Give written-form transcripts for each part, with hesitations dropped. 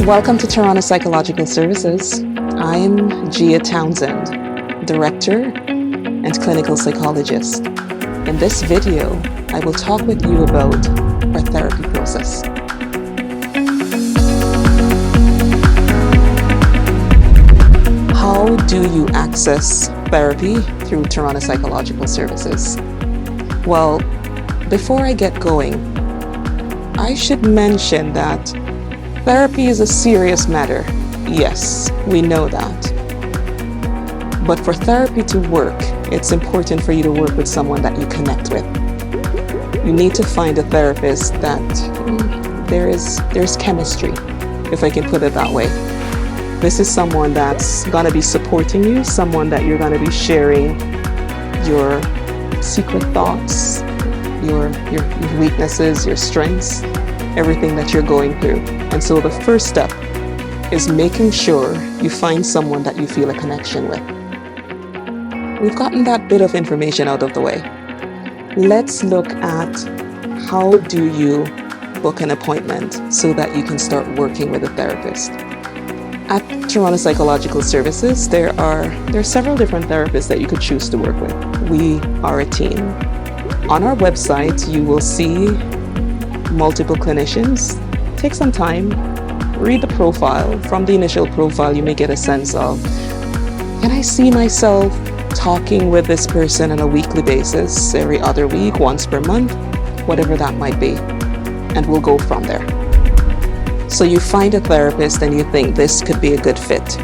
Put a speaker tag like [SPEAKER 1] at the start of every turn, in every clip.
[SPEAKER 1] Welcome to Toronto Psychological Services. I'm Gia Townsend, Director and Clinical Psychologist. In this video, I will talk with you about our therapy process. How do you access therapy through Toronto Psychological Services? Well, before I get going, I should mention that therapy is a serious matter. Yes, we know that. But for therapy to work, it's important for you to work with someone that you connect with. You need to find a therapist that there's chemistry, if I can put it that way. This is someone that's gonna be supporting you, someone that you're gonna be sharing your secret thoughts, your weaknesses, your strengths, everything that you're going through. And so the first step is making sure you find someone that you feel a connection with. We've gotten that bit of information out of the way. Let's look at how do you book an appointment so that you can start working with a therapist. At Toronto Psychological Services, there are several different therapists that you could choose to work with. We are a team. On our website, you will see multiple clinicians. Take some time, read the profile. From the initial profile, you may get a sense of, can I see myself talking with this person on a weekly basis, every other week, once per month, whatever that might be. And we'll go from there. So you find a therapist and you think this could be a good fit.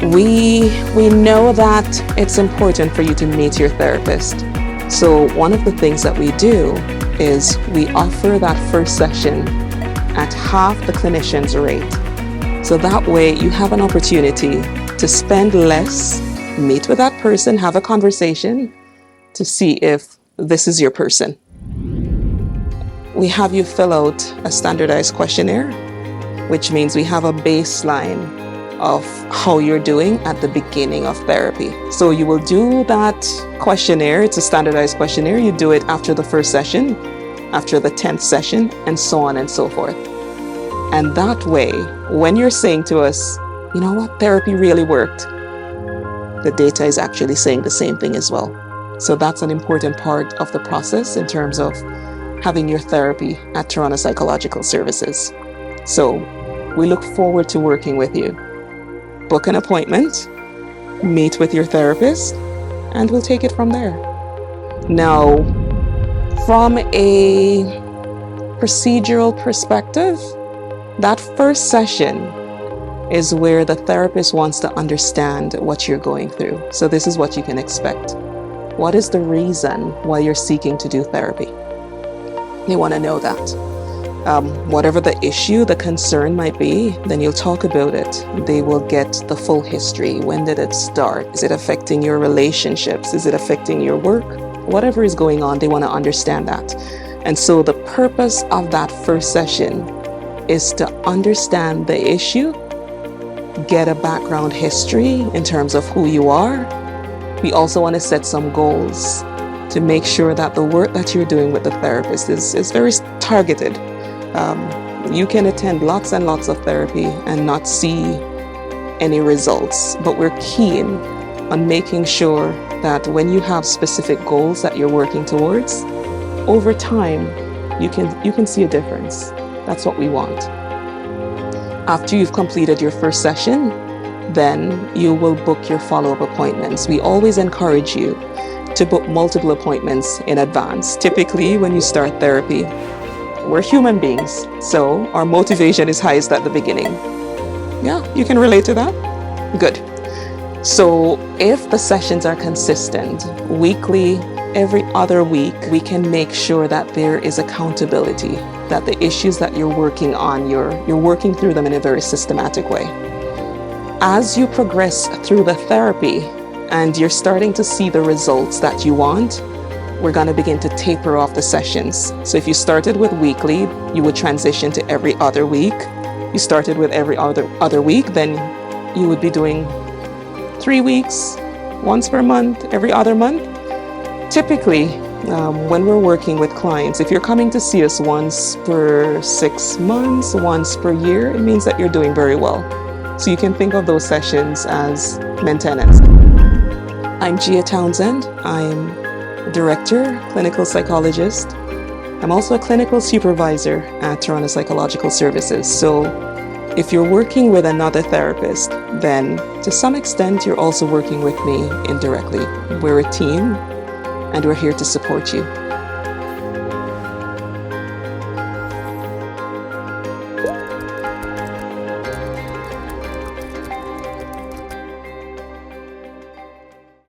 [SPEAKER 1] We know that it's important for you to meet your therapist. So one of the things that we do is we offer that first session at half the clinician's rate. So that way you have an opportunity to spend less, meet with that person, have a conversation to see if this is your person. We have you fill out a standardized questionnaire, which means we have a baseline of how you're doing at the beginning of therapy. So you will do that questionnaire. It's a standardized questionnaire. You do it after the first session, after the 10th session, and so on and so forth. And that way, when you're saying to us, you know what, therapy really worked, the data is actually saying the same thing as well. So that's an important part of the process in terms of having your therapy at Toronto Psychological Services. So we look forward to working with you. Book an appointment, meet with your therapist, and we'll take it from there. Now, from a procedural perspective, that first session is where the therapist wants to understand what you're going through. So this is what you can expect. What is the reason why you're seeking to do therapy? They want to know that. Whatever the issue, the concern might be, then you'll talk about it. They will get the full history. When did it start? Is it affecting your relationships? Is it affecting your work? Whatever is going on, they want to understand that. And so the purpose of that first session is to understand the issue, get a background history in terms of who you are. We also want to set some goals to make sure that the work that you're doing with the therapist is very targeted. You can attend lots and lots of therapy and not see any results, but we're keen on making sure that when you have specific goals that you're working towards, over time, you can see a difference. That's what we want. After you've completed your first session, then you will book your follow-up appointments. We always encourage you to book multiple appointments in advance. Typically, when you start therapy, we're human beings, so our motivation is highest at the beginning. Yeah, you can relate to that? Good. So if the sessions are consistent, weekly, every other week, we can make sure that there is accountability, that the issues that you're working on, you're working through them in a very systematic way. As you progress through the therapy and you're starting to see the results that you want, we're going to begin to taper off the sessions. So if you started with weekly, you would transition to every other week. You started with every other week, then you would be doing 3 weeks, once per month, every other month. Typically, when we're working with clients, if you're coming to see us once per 6 months, once per year, it means that you're doing very well. So you can think of those sessions as maintenance. I'm Gia Townsend. I'm Director, Clinical Psychologist. I'm also a Clinical Supervisor at Toronto Psychological Services. So if you're working with another therapist, then to some extent you're also working with me indirectly. We're a team and we're here to support you.